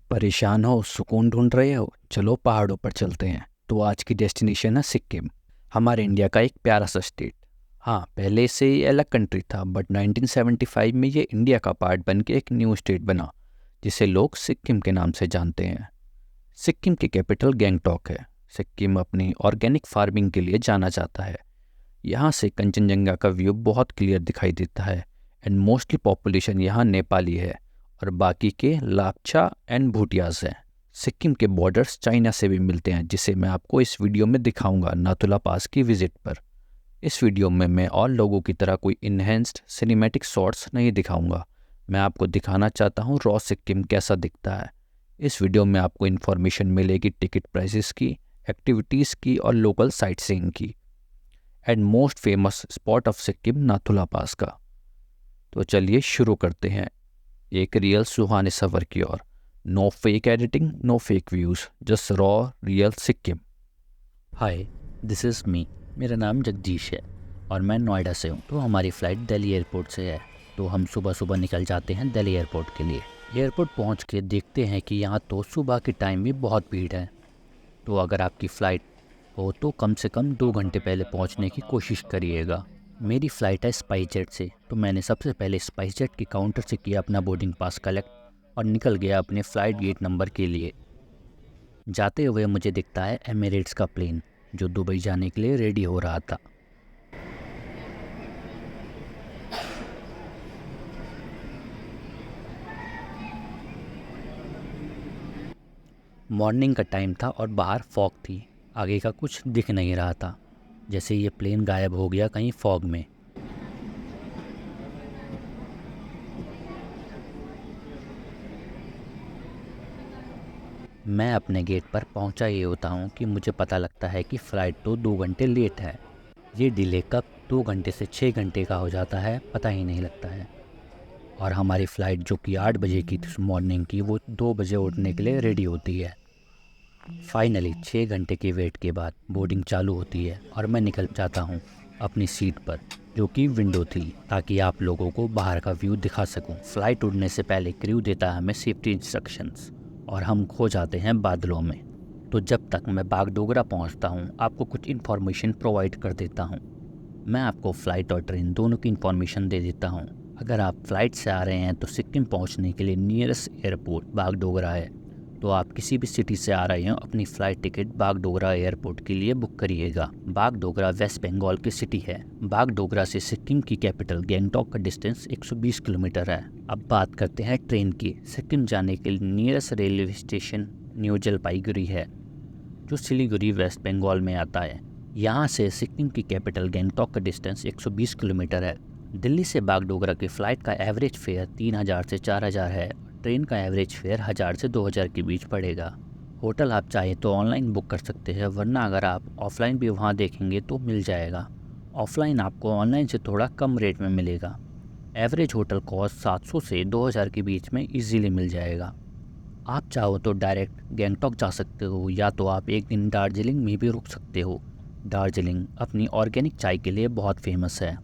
परेशान हो, सुकून ढूंढ रहे हो? चलो पहाड़ों पर चलते हैं। तो आज की डेस्टिनेशन है सिक्किम, हमारे इंडिया का एक प्यारा सा स्टेट। हाँ, पहले से ये अलग कंट्री था, बट 1975 में ये इंडिया का पार्ट बन के एक न्यू स्टेट बना, जिसे लोग सिक्किम के नाम से जानते हैं। सिक्किम की कैपिटल गैंगटॉक है। सिक्किम अपनी ऑर्गेनिक फार्मिंग के लिए जाना जाता है। यहाँ से कंचनजंगा का व्यू बहुत क्लियर दिखाई देता है। एंड मोस्टली पॉपुलेशन यहाँ नेपाली है और बाकी के लाक्चा एंड भूटियाज हैं। सिक्किम के बॉर्डर्स चाइना से भी मिलते हैं, जिसे मैं आपको इस वीडियो में दिखाऊंगा नाथुला पास की विजिट पर। इस वीडियो में मैं और लोगों की तरह कोई इन्हेंस्ड सिनेमैटिक शॉट्स नहीं दिखाऊंगा। मैं आपको दिखाना चाहता हूँ रॉ सिक्किम कैसा दिखता है। इस वीडियो में आपको इन्फॉर्मेशन मिलेगी टिकट प्राइसेस की, एक्टिविटीज़ की और लोकल साइट सीइंग की, and most famous spot of Sikkim Nathula pass का। तो चलिए शुरू करते हैं एक रियल सुहाने सफ़र की ओर। No fake editing, no fake views, just raw real Sikkim. Hi, this is me. मेरा नाम जगदीश है और मैं नोएडा से हूँ। तो हमारी फ़्लाइट दिल्ली एयरपोर्ट से है, तो हम सुबह सुबह निकल जाते हैं दिल्ली एयरपोर्ट के लिए। एयरपोर्ट पहुँच के देखते हैं कि यहाँ तो सुबह के टाइम भी बहुत भीड़ है। तो अगर आपकी फ़्लाइट हो तो कम से कम 2 घंटे पहले पहुँचने की कोशिश करिएगा। मेरी फ़्लाइट है स्पाइसजेट से, तो मैंने सबसे पहले स्पाइसजेट के काउंटर से किया अपना बोर्डिंग पास कलेक्ट और निकल गया अपने फ़्लाइट गेट नंबर के लिए। जाते हुए मुझे दिखता है एमिरेट्स का प्लेन, जो दुबई जाने के लिए रेडी हो रहा था। मॉर्निंग का टाइम था और बाहर फॉग थी, आगे का कुछ दिख नहीं रहा था, जैसे ये प्लेन गायब हो गया कहीं फॉग में। मैं अपने गेट पर पहुंचा ही होता हूं कि मुझे पता लगता है कि फ़्लाइट तो 2 घंटे लेट है। ये डिले कब 2 घंटे से 6 घंटे का हो जाता है पता ही नहीं लगता है। और हमारी फ़्लाइट जो कि 8 बजे की थी मॉर्निंग की, वो 2 बजे उठने के लिए रेडी होती है। फाइनली 6 घंटे के वेट के बाद बोर्डिंग चालू होती है और मैं निकल जाता हूँ अपनी सीट पर, जो कि विंडो थी, ताकि आप लोगों को बाहर का व्यू दिखा सकूँ। फ़्लाइट उड़ने से पहले क्रू देता है हमें सेफ्टी इंस्ट्रक्शंस और हम खो जाते हैं बादलों में। तो जब तक मैं बागडोगरा पहुँचता हूँ आपको कुछ इन्फॉर्मेशन प्रोवाइड कर देता हूँ। मैं आपको फ़्लाइट और ट्रेन दोनों की इन्फॉर्मेशन दे देता हूँ। अगर आप फ़्लाइट से आ रहे हैं तो सिक्किम पहुँचने के लिए नियरेस्ट एयरपोर्ट बागडोगरा है। तो आप किसी भी सिटी से आ रहे हो अपनी फ़्लाइट टिकट बागडोगरा एयरपोर्ट के लिए बुक करिएगा। बागडोगरा वेस्ट बंगाल की सिटी है। बागडोगरा से सिक्किम की कैपिटल गैंगटॉक का डिस्टेंस 120 किलोमीटर है। अब बात करते हैं ट्रेन की। सिक्किम जाने के लिए nearest railway station new Jalpaiguri है, जो सिलीगुड़ी वेस्ट बंगाल में आता है। यहाँ से सिक्किम की कैपिटल गैंगटॉक का डिस्टेंस 120 किलोमीटर है। दिल्ली से बागडोगरा की फ़्लाइट का एवरेज फेयर 3000 से 4000 है। ट्रेन का एवरेज फेयर 1000 से 2000 के बीच पड़ेगा। होटल आप चाहें तो ऑनलाइन बुक कर सकते हैं, वरना अगर आप ऑफलाइन भी वहाँ देखेंगे तो मिल जाएगा। ऑफलाइन आपको ऑनलाइन से थोड़ा कम रेट में मिलेगा। एवरेज होटल कॉस्ट 700 से 2000 के बीच में इजीली मिल जाएगा। आप चाहो तो डायरेक्ट गैंगटॉक जा सकते हो, या तो आप एक दिन दार्जिलिंग में भी रुक सकते हो। दार्जिलिंग अपनी ऑर्गेनिक चाय के लिए बहुत फेमस है।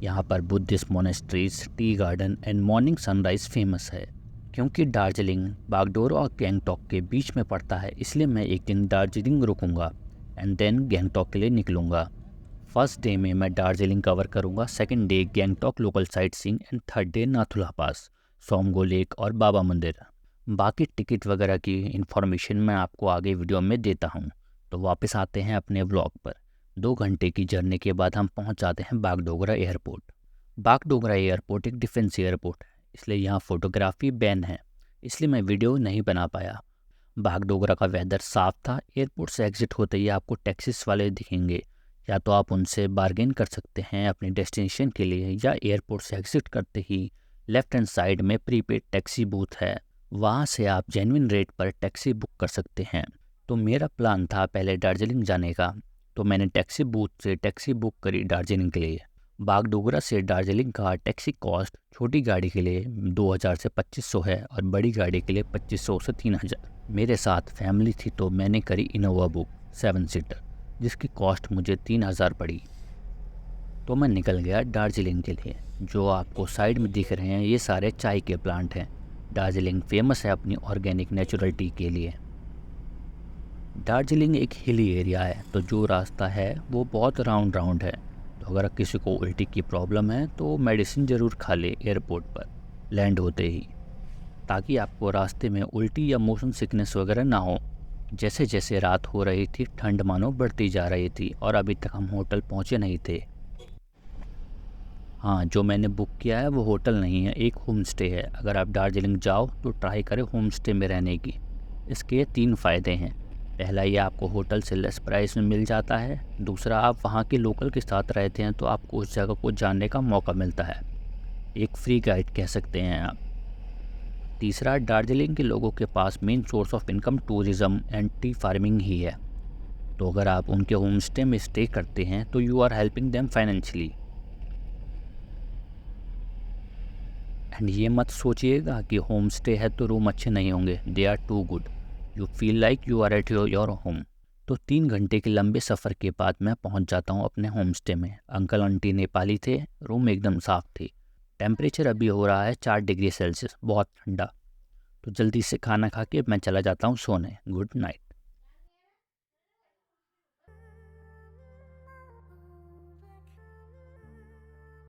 यहाँ पर Buddhist monasteries, tea garden and morning sunrise famous है। क्योंकि दार्जिलिंग बागडोर और गैंगटॉक के बीच में पड़ता है, इसलिए मैं एक दिन दार्जिलिंग रुकूंगा एंड देन गैंगटॉक के लिए निकलूँगा। फर्स्ट डे में मैं दार्जिलिंग कवर करूँगा, second day Gangtok local sight seeing and third day Nathula pass, Tsomgo lake और बाबा मंदिर। बाकी टिकट वगैरह की इन्फॉर्मेशन मैं आपको आगे वीडियो में देता हूँ। तो वापस आते हैं अपने व्लॉग पर। 2 घंटे की जर्नी के बाद हम पहुँच जाते हैं बागडोगरा एयरपोर्ट। बागडोगरा एयरपोर्ट एक डिफेंस एयरपोर्ट है, इसलिए यहाँ फ़ोटोग्राफी बैन है, इसलिए मैं वीडियो नहीं बना पाया। बागडोगरा का वेदर साफ था। एयरपोर्ट से एग्जिट होते ही आपको टैक्सीज वाले दिखेंगे, या तो आप उनसे बार्गेन कर सकते हैं अपनी डेस्टिनेशन के लिए, या एयरपोर्ट से एग्जिट करते ही लेफ्ट हैंड साइड में प्रीपेड टैक्सी बूथ है, वहाँ से आप जेन्युइन रेट पर टैक्सी बुक कर सकते हैं। तो मेरा प्लान था पहले दार्जिलिंग जाने का, तो मैंने टैक्सी बूथ से टैक्सी बुक करी दार्जिलिंग के लिए। बागडोगरा से दार्जिलिंग का टैक्सी कॉस्ट छोटी गाड़ी के लिए 2000 से 2500 है और बड़ी गाड़ी के लिए 2500 से 3000। मेरे साथ फैमिली थी तो मैंने करी इनोवा बुक 7 सीटर, जिसकी कॉस्ट मुझे 3000 पड़ी। तो मैं निकल गया दार्जिलिंग के लिए। जो आपको साइड में दिख रहे हैं ये सारे चाय के प्लांट हैं। दार्जिलिंग फेमस है अपनी ऑर्गेनिक नेचुरल टी के लिए। दार्जिलिंग एक हिली एरिया है, तो जो रास्ता है वो बहुत राउंड है। तो अगर किसी को उल्टी की प्रॉब्लम है तो मेडिसिन ज़रूर खा ले एयरपोर्ट पर लैंड होते ही, ताकि आपको रास्ते में उल्टी या मोशन सिकनेस वगैरह ना हो। जैसे जैसे रात हो रही थी ठंड मानो बढ़ती जा रही थी और अभी तक हम होटल पहुंचे नहीं थे। हाँ, जो मैंने बुक किया है वो होटल नहीं है, एक होम स्टे है। अगर आप दार्जिलिंग जाओ तो ट्राई करें होम स्टे में रहने की। इसके 3 फ़ायदे हैं। पहला, ये आपको होटल से लेस प्राइस में मिल जाता है। दूसरा, आप वहाँ के लोकल के साथ रहते हैं तो आपको उस जगह को जानने का मौका मिलता है, एक फ्री गाइड कह सकते हैं आप। तीसरा, दार्जिलिंग के लोगों के पास main source of income tourism and tea farming ही है। तो अगर आप उनके होम स्टे में स्टे करते हैं तो you are helping them financially. And ये मत सोचिएगा कि होम स्टे है तो रूम अच्छे नहीं होंगे, they are too good. You feel like you are at your home. तो 3 घंटे के लंबे सफ़र के बाद मैं पहुंच जाता हूं अपने होम स्टे में। अंकल आंटी नेपाली थे, रूम एकदम साफ़ थी। टेम्परेचर अभी हो रहा है 4 डिग्री सेल्सियस, बहुत ठंडा। तो जल्दी से खाना खा के मैं चला जाता हूँ सोने। Good night.